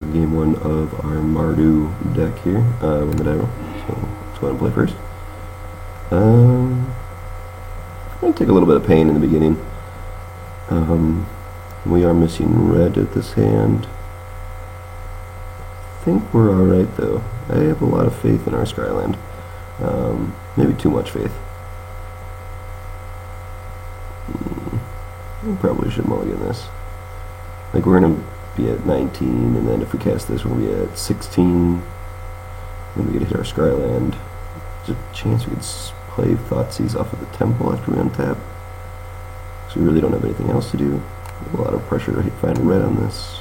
game one of our Mardu deck here, Wimbledon. So let's go ahead and play first. I'm going to take a little bit of pain in the beginning. We are missing red at this hand. I think we're alright though. I have a lot of faith in our Skyland. Maybe too much faith. We probably should mulligan this. Like we're going to be at 19, and then if we cast this, we're going to be at 16. Then we get to hit our Skyland. There's a chance we could play Thoughtseize off of the Temple after we untap. So we really don't have anything else to do. A lot of pressure to find red on this.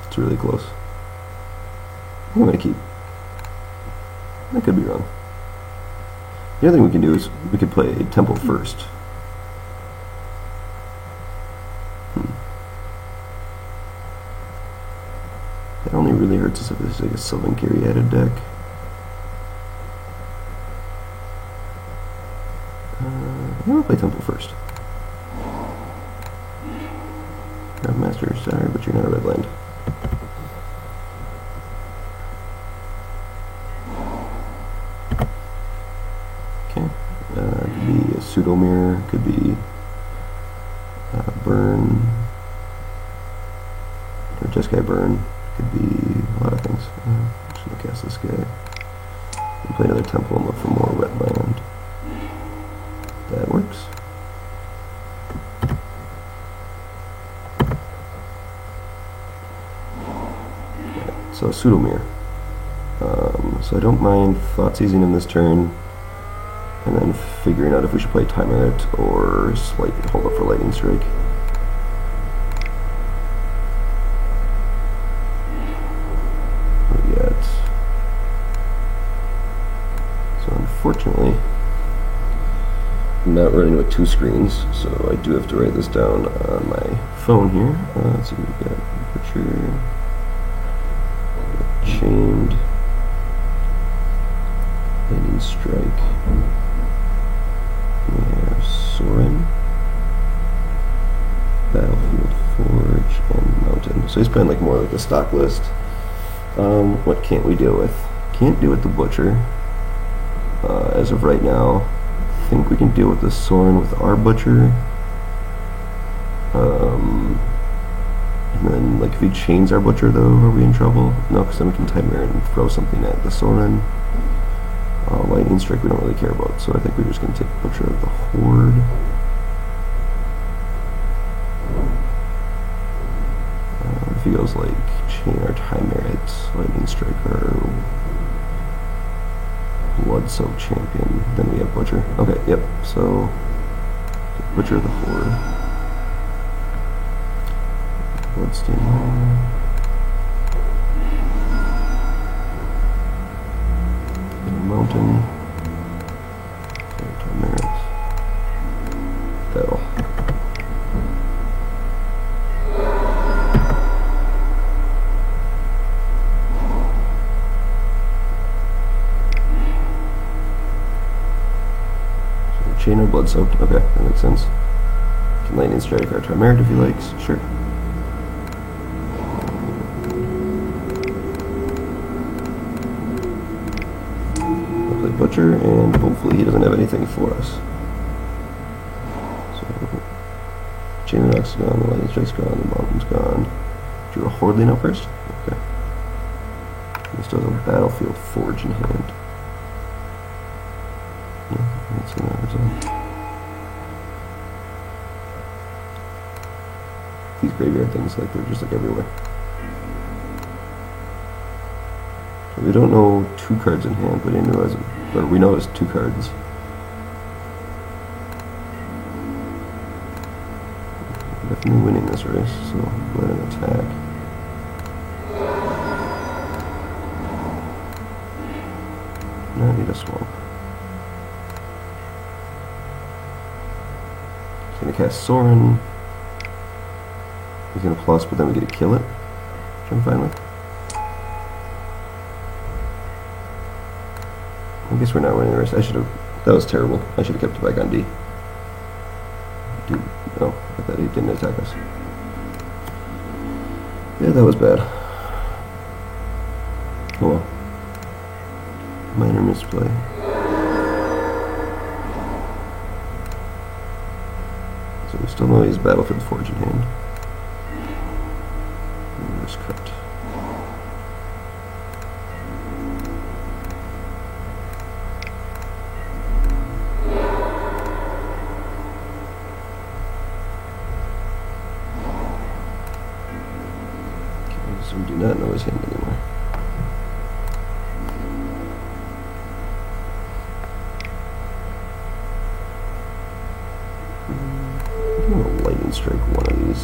It's really close. I'm going to keep. I could be wrong. The other thing we can do is we could play Temple first. That only really hurts us if it's like a Sylvan Carry added deck. I'm going to play Temple first. Grandmaster, sorry, but you're not a red land. Okay. Could be a Pseudo Mirror, could be Burn, or Jeskai Burn, could be a lot of things. Just going to cast this guy. And play another Temple and look for more red land. That works. Okay, so Pseudo Mirror. So I don't mind Thoughtseizing in this turn, and then figuring out if we should play Time Merit or slightly hold up for Lightning Strike. What do we got? So unfortunately, I'm not running with two screens, so I do have to write this down on my phone here. Let's see, we've got Butcher, Chained, Lightning Strike, we have Sorin, Battlefield Forge, and Mountain. So he's playing like more like a stock list. What can't we deal with? Can't deal with the Butcher as of right now. I think we can deal with the Sorin with our Butcher. And then, like, if he chains our Butcher, though, are we in trouble? No, because then we can Time Mirror and throw something at the Sorin. Lightning Strike we don't really care about, so I think we're just going to take Butcher of the Horde. If he goes, like, chain our Time Merit, Lightning Strike, or Blood-Soaked Champion, then we have Butcher. Okay, yep, so Butcher of the Horde. Bloodstained Mountain. Time Merit. Battle. Chain or Blood Soaked? Okay, that makes sense. Can Lightning Strike our Time Merit if he likes, sure. I'll play Butcher, and hopefully he doesn't have anything for us. So, Chain of Nox is gone, the Lightning Strike's gone, the Mountain's gone. Drew a Hordling up first? Okay. He still has a Battlefield Forge in hand. That's an result. These graveyard things, like, they're just like everywhere. So we don't know two cards in hand, but he knew as, or we know it's two cards. We're definitely winning this race, so go ahead and attack. Now I need a swamp. Gonna cast Sorin. He's gonna plus, but then we get to kill it, which I'm fine with. I guess we're not winning the race. I should have. That was terrible. I should have kept it back on D. Dude, no, I thought he didn't attack us. Yeah, that was bad. Oh well. Minor misplay. So we still know he's Battlefield Forge in hand. Reverse cut. Okay, so we do not know his hand anymore. I'm gonna lightning strike one of these.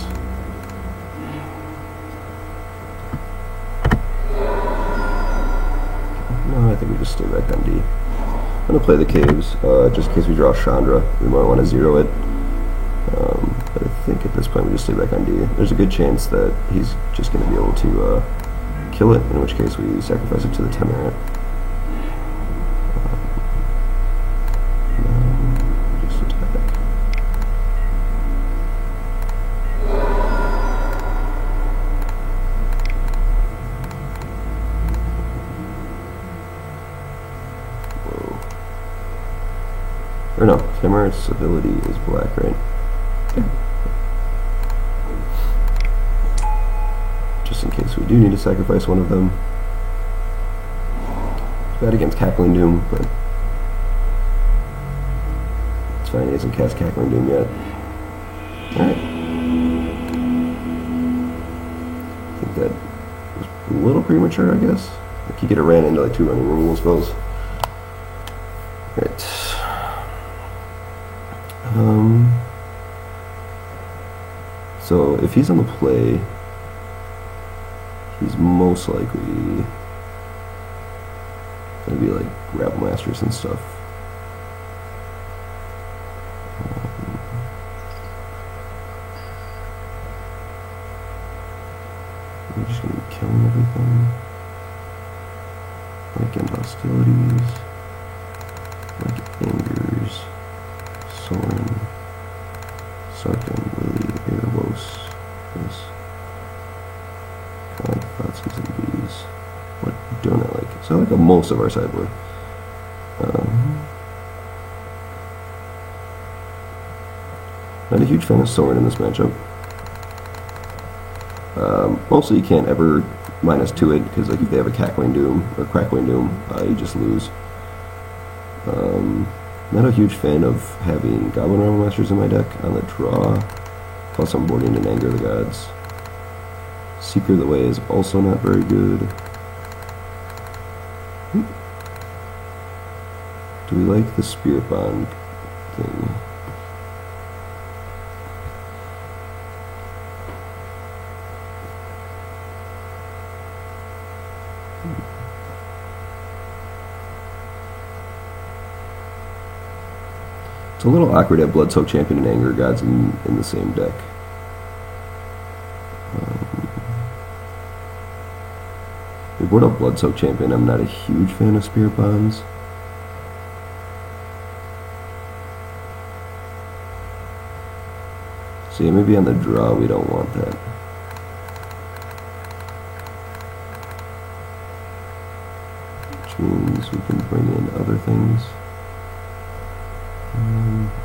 No, I think we just stay back on D. I'm gonna play the caves, just in case we draw Chandra. We might want to zero it. But I think at this point we just stay back on D. There's a good chance that he's just gonna be able to kill it, in which case we sacrifice it to the Temerate. Just attack. Whoa. Or no, Temerate's ability is black, right? Yeah. Just in case we do need to sacrifice one of them. It's bad against Cackling Doom, but it's fine, he hasn't cast Cackling Doom yet. Alright. I think that was a little premature, I guess. Like he could have ran into like 2 running removal spells. Alright. So if he's on the play, he's most likely gonna be like Rabble Masters and stuff. We're just gonna be killing everything. Like in hostilities, like angers, Sorin, Sarkin, Lily, Erebos, this. I like Thoughtseize and Bees. What don't I like? So I like most of our sideboard. Not a huge fan of Sorin in this matchup. Mostly you can't ever -2 it, because like if they have a Cackling Doom or Crackling Doom, you just lose. Not a huge fan of having Goblin Rabble Masters in my deck on the draw, plus I'm boarding in Anger of the Gods. Seeker of the Way is also not very good. Do we like the Spirit Bond thing? It's a little awkward to have Bloodsoaked Champion and Anger of Gods in the same deck. We board up Bloodsoaked Champion. I'm not a huge fan of Spirit Bonds. So yeah, maybe on the draw we don't want that. Which means we can bring in other things.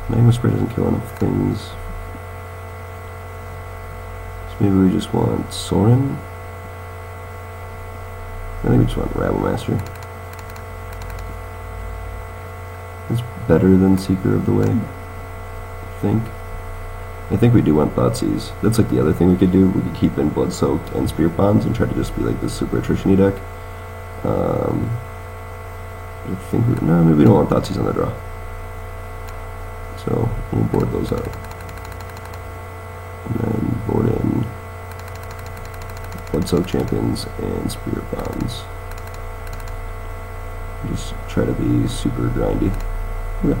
Magma Spray doesn't kill enough things. So maybe we just want Sorin. I think we just want Rabble Master. It's better than Seeker of the Way, I think we do want Thoughtseize. That's like the other thing we could do. We could keep in Bloodsoaked and Spirit Bonds and try to just be like this super attrition-y deck. I think no, maybe we don't want Thoughtseize on the draw. So we'll board those out. And then board in Bloodsoaked Champions and Spirit Bonds. Just try to be super grindy. Okay.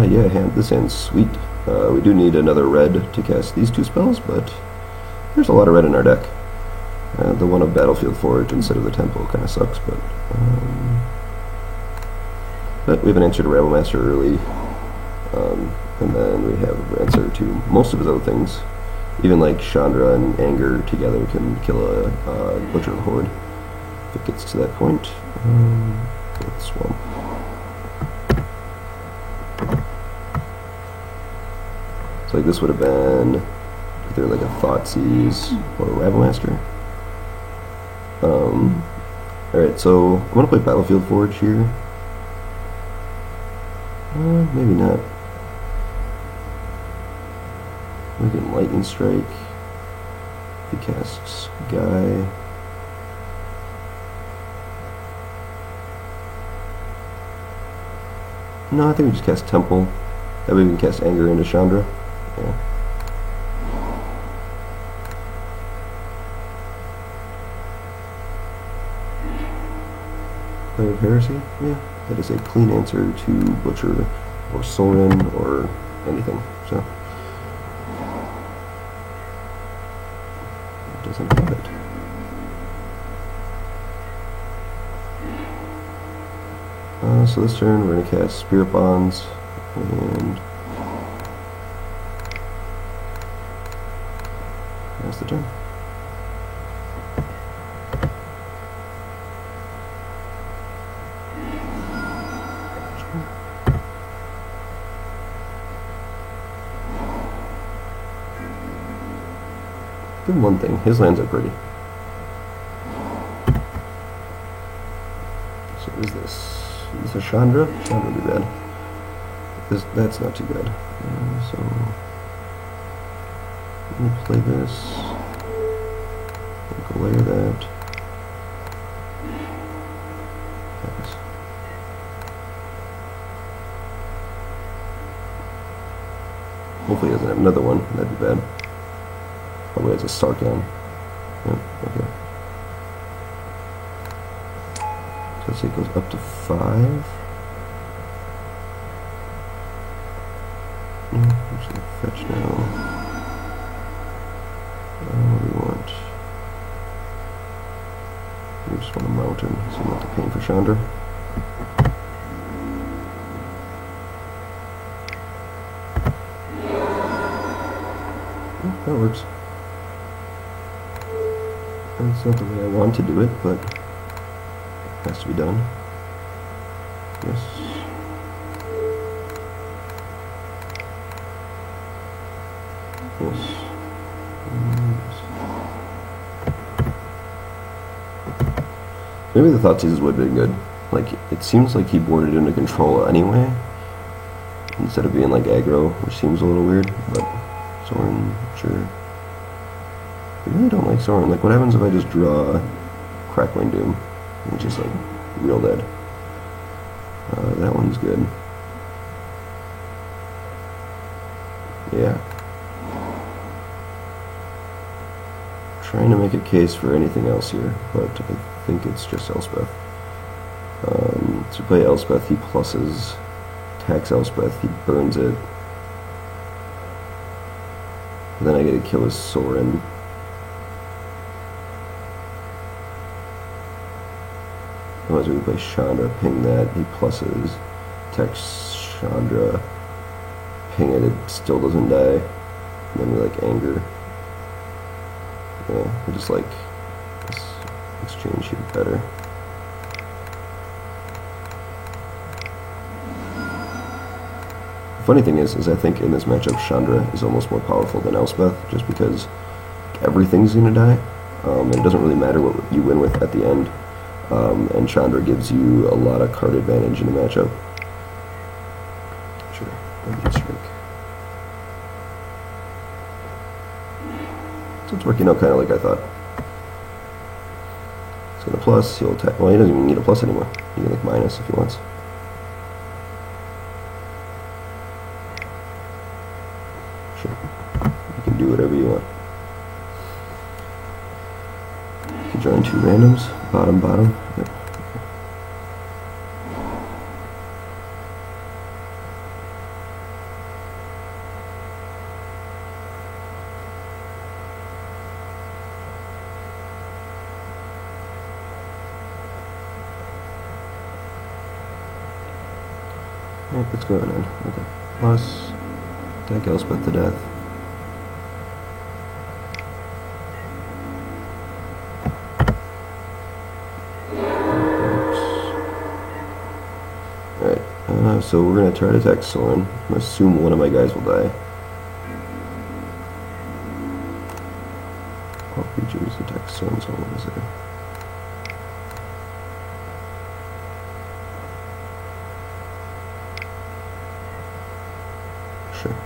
Yeah, this hand's sweet. We do need another red to cast these 2 spells, but there's a lot of red in our deck. The one of Battlefield Forge instead of the Tempo kind of sucks, but we have an answer to Rabble Master early. And then we have answer to most of his other things. Even like Chandra and Anger together can kill a Butcher of the Horde. If it gets to that point, let's swamp. So like this would have been either like a Thoughtseize or a Rabblemaster. Alright, so I'm gonna play Battlefield Forge here. Maybe not. We can Lightning Strike. He casts Guy. No, I think we just cast Temple. That way we can cast Anger into Chandra. Yeah. Play of Heresy? Yeah. That is a clean answer to Butcher or Sorin or anything. So it doesn't have it. So this turn we're going to cast Spirit Bonds and that's the turn. Do one thing, his lands are pretty. So what is this? Is this a Chandra? Chandra would be bad. That's not too bad. So let me play this. Go layer that. Pass. Hopefully he doesn't have another one. That'd be bad. Probably has a Sarkhan. Yep, okay. So let's say it goes up to 5. I'm just going to fetch now. What do we want? We just want a mountain, so I'm not the pain for Chandra. Yeah, that works. That's not the way I want to do it, but it has to be done. Yes. Yes. Maybe the Thoughtseize would have been good. Like, it seems like he boarded into control anyway, instead of being like aggro, which seems a little weird, but Sorin, sure. I really don't like Sorin. Like, what happens if I just draw Crackling Doom? It's just like real dead. That one's good. Yeah. Trying to make a case for anything else here, but I think it's just Elspeth. To play Elspeth, he pluses, attacks Elspeth, he burns it. And then I get to kill his Sorin. Otherwise we can play Chandra, ping that, he pluses, attacks Chandra, ping it, it still doesn't die. And then we like Anger. Yeah, I just like this exchange here better. The funny thing is I think in this matchup Chandra is almost more powerful than Elspeth, just because everything's gonna die, and it doesn't really matter what you win with at the end. And Chandra gives you a lot of card advantage in the matchup. Sure, Lightning Strike. So it's working out kind of like I thought. He's gonna plus, he'll attack. Well, he doesn't even need a plus anymore. He can like minus if he wants. Sure. You can do whatever you want. You can join 2 randoms. Bottom, bottom. Yep. Yep, what's going on? Okay. Plus, deck Elspeth to death. Alright, so we're going to try to attack Sorin. I'm going to assume one of my guys will die. All creatures attack Sorin, so what is it? Sure.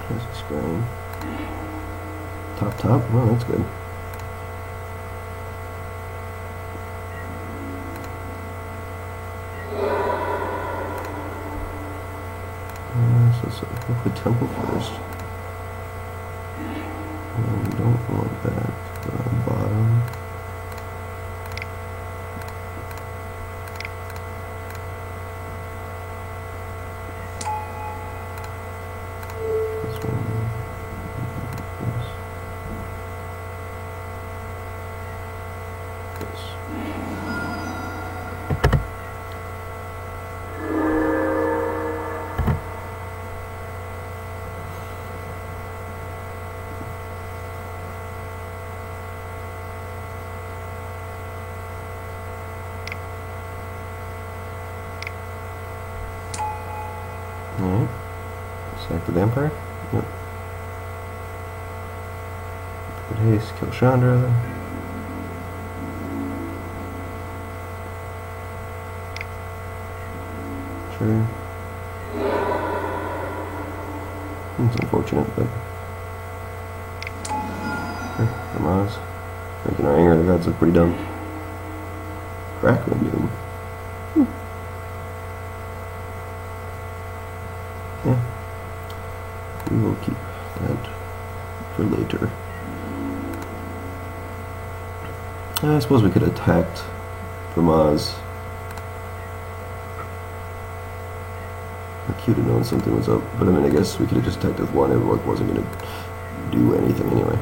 There's a screen. Top. Well, that's good. So we'll put Temple first. And we don't want that. Put on the bottom. This one. This. Alright. Sack the vampire? Yep. Good haste, kill Chandra. Sure. It's unfortunate, but sure, Ramaz. Making our Anger of the Gods look pretty dumb. Crackling Doom. Yeah. We will keep that for later. I suppose we could have attacked Ramaz. Cute to know something was up, but I mean, I guess we could have just attacked with one. It wasn't going to do anything anyway.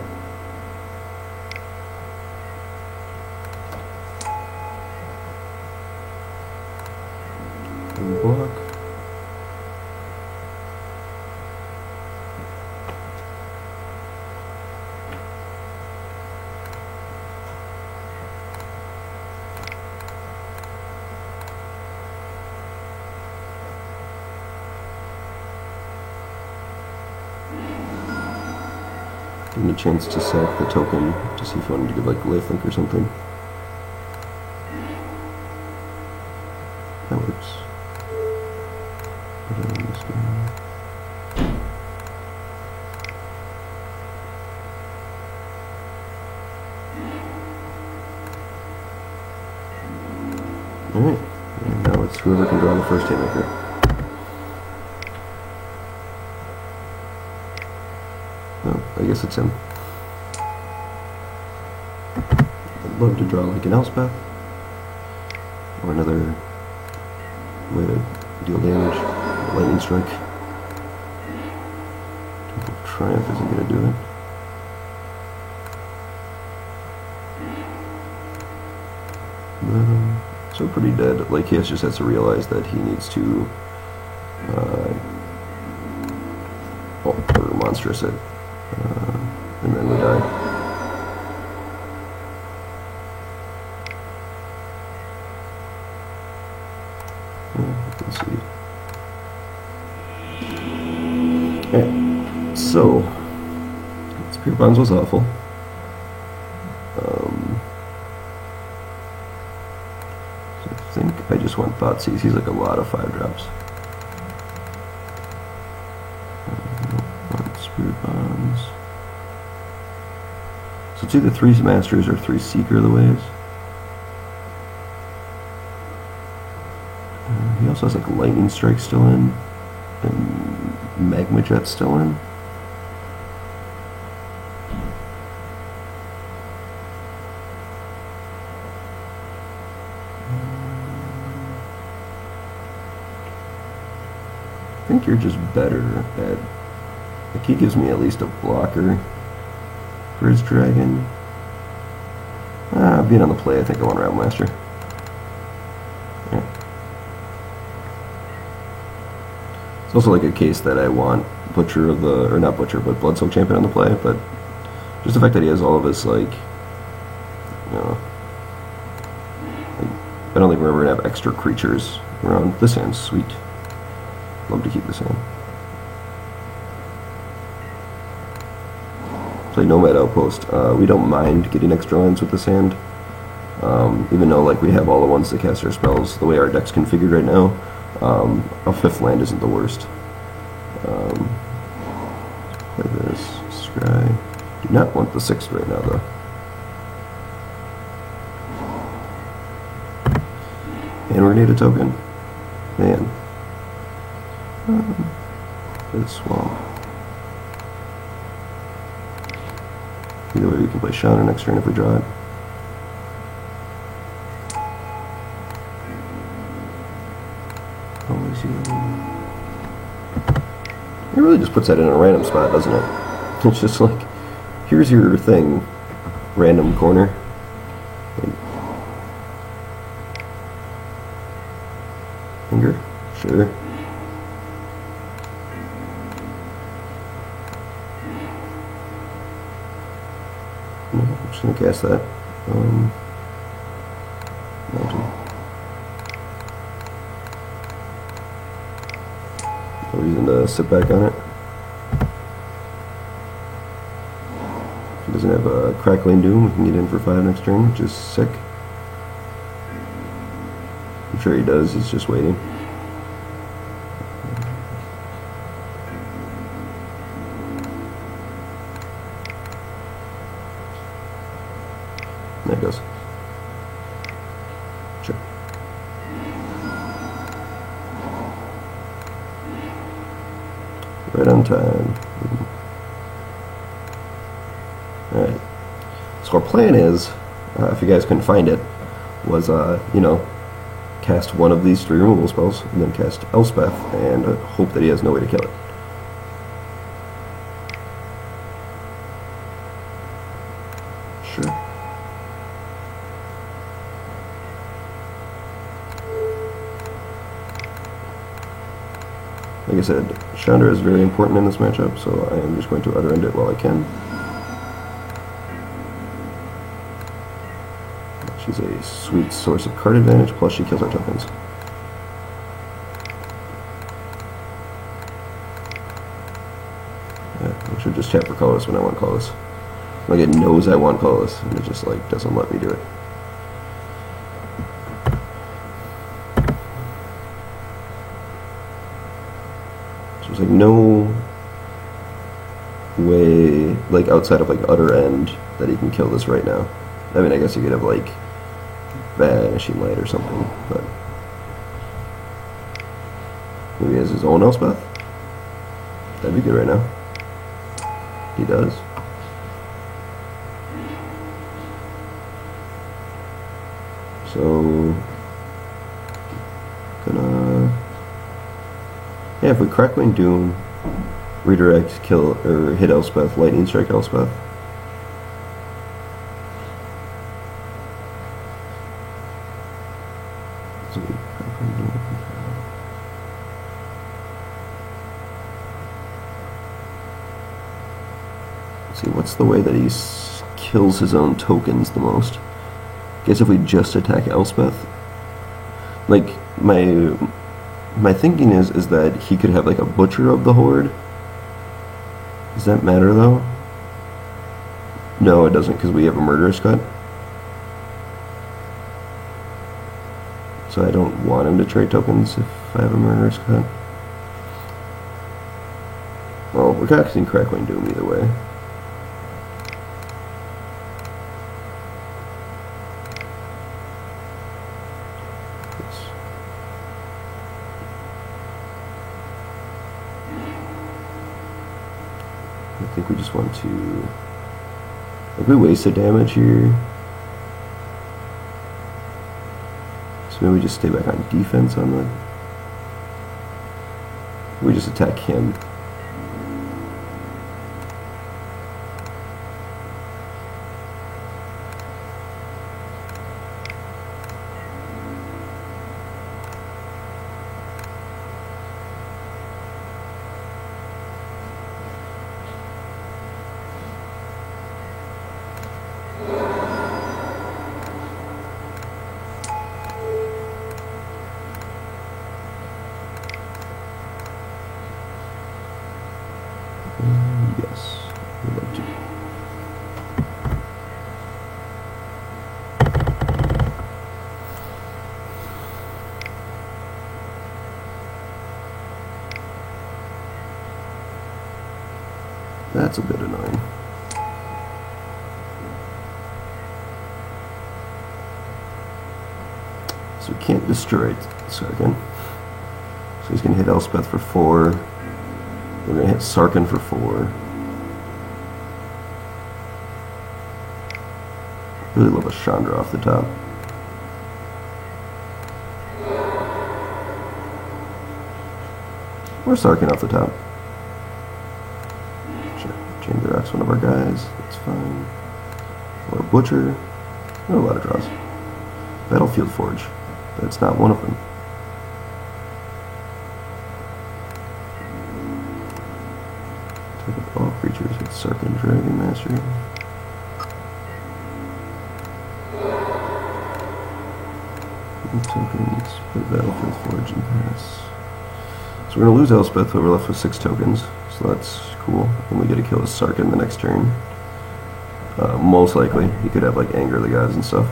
Block. Give him a chance to sack the token to see if he wanted to give like lifelink or something. That works. Put it on this guy. Alright, and now it's whoever can draw the first haymaker. No, I guess it's him. I'd love to draw like an Elspeth or another way to deal damage. Lightning Strike. Temple of Triumph isn't going to do it. So pretty dead. Like, he just has to realize that he needs to or monstrous it. And then we die. Yeah, you can see. Alright, so Spirit Bonds was awful. So I think I just want Thoughtseize. He's like a lot of 5-drops. Spirit Bonds. So it's either 3 Masters or 3 Seeker of the Waves. He also has like Lightning Strike still in, and Magma Jet still in. I think you're just better at Like, he gives me at least a blocker for his dragon. Being on the play, I think I want Rabblemaster. Yeah. It's also like a case that I want Butcher of the, or not Butcher, but Bloodsoak Champion on the play, but just the fact that he has all of his, like, you know, like, I don't think we're ever going to have extra creatures around. This hand's sweet. Love to keep this hand. Play Nomad Outpost. We don't mind getting extra lands with this hand. Even though like we have all the ones that cast our spells, the way our deck's configured right now, a 5th land isn't the worst. Play this. Scry. Do not want the 6th right now though. And we're gonna need a token. Man. Play the Swamp. Either way, we can play Chandra next turn if we draw it. Always you. It really just puts that in a random spot, doesn't it? It's just like, here's your thing, random corner. Finger? Sure. No, I'm just gonna cast that. Mountain. No reason to sit back on it. If he doesn't have a Crackling Doom, we can get in for 5 next turn, which is sick. I'm sure he does, he's just waiting. There it goes. Sure. Right on time. Alright. So our plan is, if you guys couldn't find it, was, you know, cast one of these 3 removal spells, and then cast Elspeth, and hope that he has no way to kill it. Sure. Like I said, Chandra is very important in this matchup, so I am just going to utter end it while I can. She's a sweet source of card advantage, plus she kills our tokens. Yeah, I should just tap for colorless when I want colorless. Like it knows I want colorless, and it just like doesn't let me do it. There's like no way, like outside of like utter end, that he can kill this right now. I mean, I guess he could have like Vanishing Light or something, but maybe he has his own Elspeth. That'd be good right now. He does. So gonna, yeah, if we Crackling Doom, redirect, kill, or hit Elspeth, Lightning Strike Elspeth. Let's see, what's the way that he kills his own tokens the most? I guess if we just attack Elspeth, like my thinking is that he could have like a Butcher of the Horde. Does that matter though? No, it doesn't, because we have a Murderous Cut. So I don't want him to trade tokens if I have a Murderous Cut. Well, we're casting Crackling Doom either way. I think we just want to, like, we wasted damage here, so maybe we just stay back on defense on the, we just attack him. Yes, we'd like to. That's a bit annoying. So we can't destroy Sarkhan. So he's going to hit Elspeth for 4. We're going to hit Sarkhan for 4. Really love a Chandra off the top. Or Sarkhan off the top. Sure. Chamber Rock's one of our guys. That's fine. Or a Butcher. Not a lot of draws. Battlefield Forge. That's not one of them. Take up all creatures with Sarkhan Dragon Mastery. Tokens, play Battlefield Forge and pass. So we're going to lose Elspeth, but we're left with 6 tokens. So that's cool. And we get to kill his Sarkhan the next turn. Most likely. He could have like Anger of the Gods and stuff.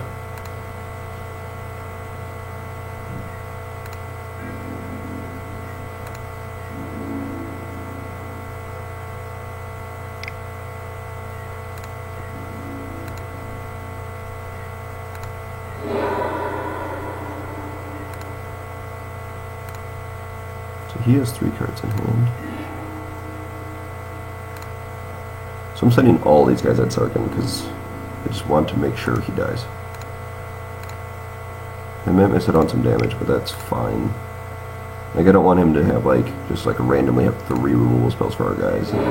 He has 3 cards in hand. So I'm sending all these guys at Sarkhan because I just want to make sure he dies. I might miss it on some damage, but that's fine. Like, I don't want him to have, like, just, like, randomly have 3 removal spells for our guys. And,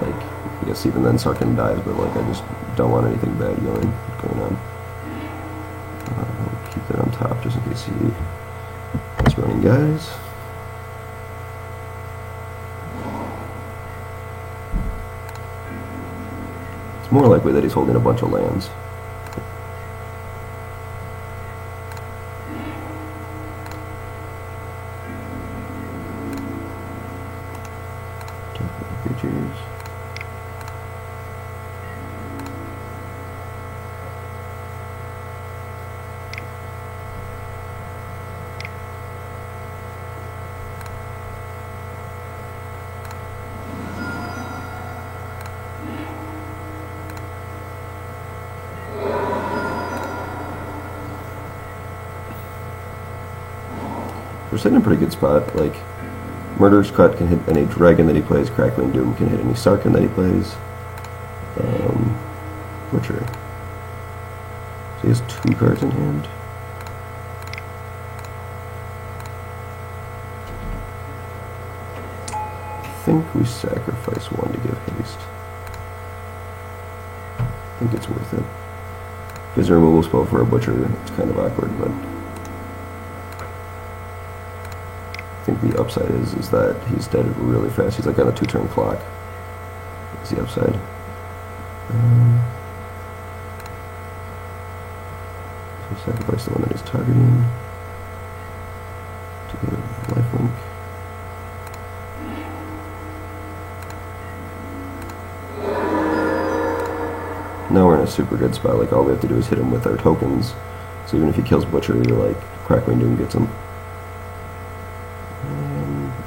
like, I guess even then Sarkhan dies, but, like, I just don't want anything bad going on. I'll keep that on top just in case he is running guys. More likely that he's holding a bunch of lands. Creatures. We're sitting in a pretty good spot. Like, Murderous Cut can hit any dragon that he plays. Crackling Doom can hit any Sarkhan that he plays. Butcher. So he has 2 cards in hand. I think we sacrifice 1 to give haste. I think it's worth it. Gives a removal spell for a Butcher. It's kind of awkward, but I think the upside is that he's dead really fast. He's like on a 2-turn clock. That's the upside. So sacrifice the one that he's targeting to give lifelink. Now we're in a super good spot. Like, all we have to do is hit him with our tokens. So even if he kills Butcher, you're like, Crackling Doom gets him.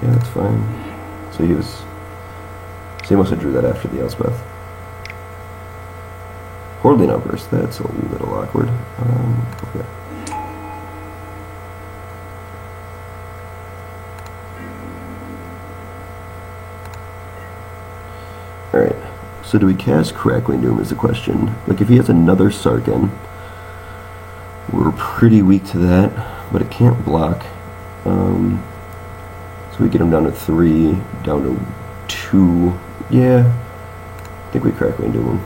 Yeah, that's fine. So he must have drew that after the Elspeth. Hordeling Outburst, that's a little awkward. Okay. Alright, so do we cast Crackling Doom is the question. Like, if he has another Sarkhan, we're pretty weak to that, but it can't block. So we get him down to 3, down to 2. Yeah, I think we Crackling Doom him.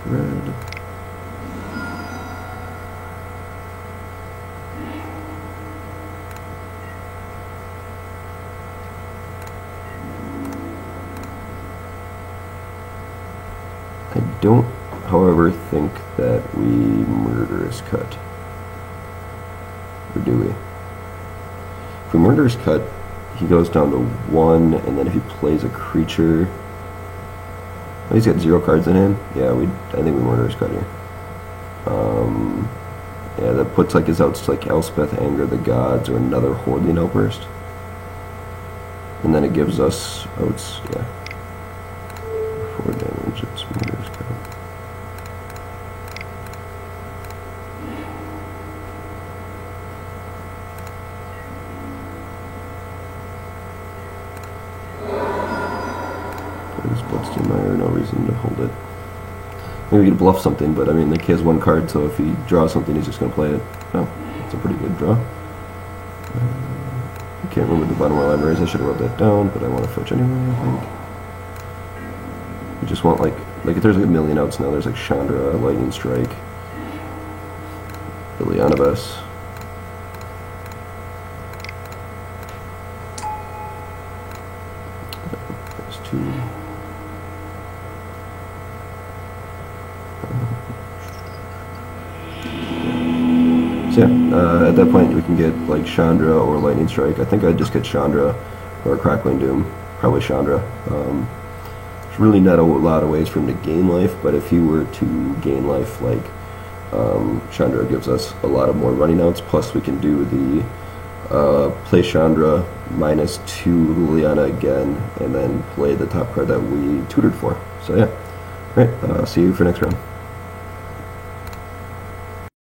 Red. I don't, however, think that we Murderous Cut. Or do we? If we Murderous Cut, he goes down to 1, and then if he plays a creature, oh, he's got 0 cards in hand. Yeah, I think we murder his card here. Yeah, that puts like his outs to like Elspeth, Anger the Gods, or another Hordeling Outburst. And then it gives us outs, yeah. 4 damage, it's murder his card. Bloodstone, no reason to hold it. Maybe we could bluff something, but I mean, like, he has 1 card, so if he draws something, he's just going to play it. Oh, that's a pretty good draw. I can't remember the bottom of my libraries. I should have wrote that down, but I want to fetch anyway, I think. We just want, like if there's like a million outs now, there's like Chandra, Lightning Strike, Ilianibus. There's 2. So yeah, at that point we can get like Chandra or Lightning Strike. I think I'd just get Chandra or Crackling Doom. Probably Chandra. There's really not a lot of ways for him to gain life, but if he were to gain life, like Chandra gives us a lot of more running outs. Plus we can do the play Chandra -2 Liliana again, and then play the top card that we tutored for. So yeah, all right. See you for next round.